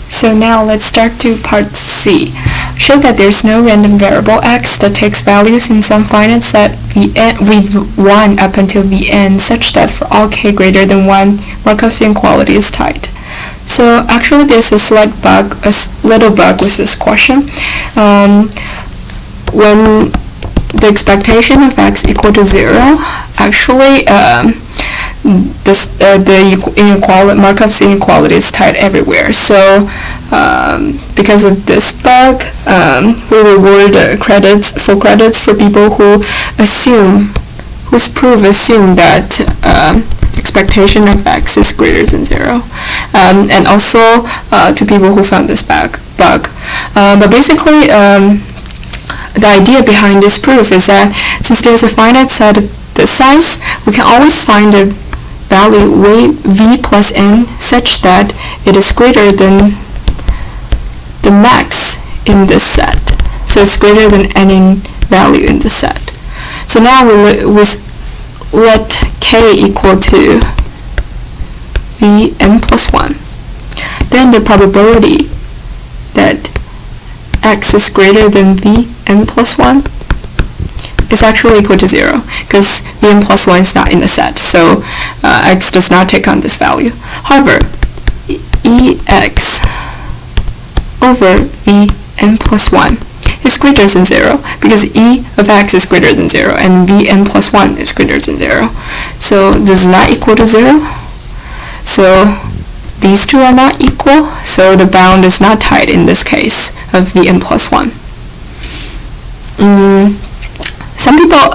So now let's start to part C. Show that there's no random variable x that takes values in some finite set Vn with 1 up until Vn such that for all k greater than 1, Markov's inequality is tight. So actually there's a little bug with this question. When the expectation of x equal to 0, actually Markov's inequality is tight everywhere. So because of this bug, we reward full credits for people whose proof assume that expectation of x is greater than 0, and also to people who found this bug. But basically, the idea behind this proof is that since there's a finite set of this size, we can always find a value v plus n such that it is greater than the max in this set. So it's greater than any value in the set. So now we let k equal to Vn plus 1. Then the probability that x is greater than Vn plus 1 is actually equal to 0, because Vn plus 1 is not in the set, so x does not take on this value. However, Ex over Vn plus 1 is greater than 0, because E of x is greater than 0, and Vn plus 1 is greater than 0. So this is not equal to 0. So these two are not equal, so the bound is not tight in this case of Vn plus 1. Some people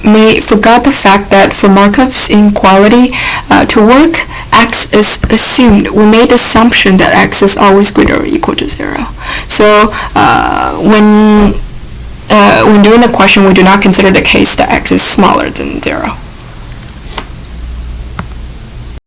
may forget the fact that for Markov's inequality to work, x is assumed. We made the assumption that x is always greater or equal to 0. So when doing the question, we do not consider the case that x is smaller than 0.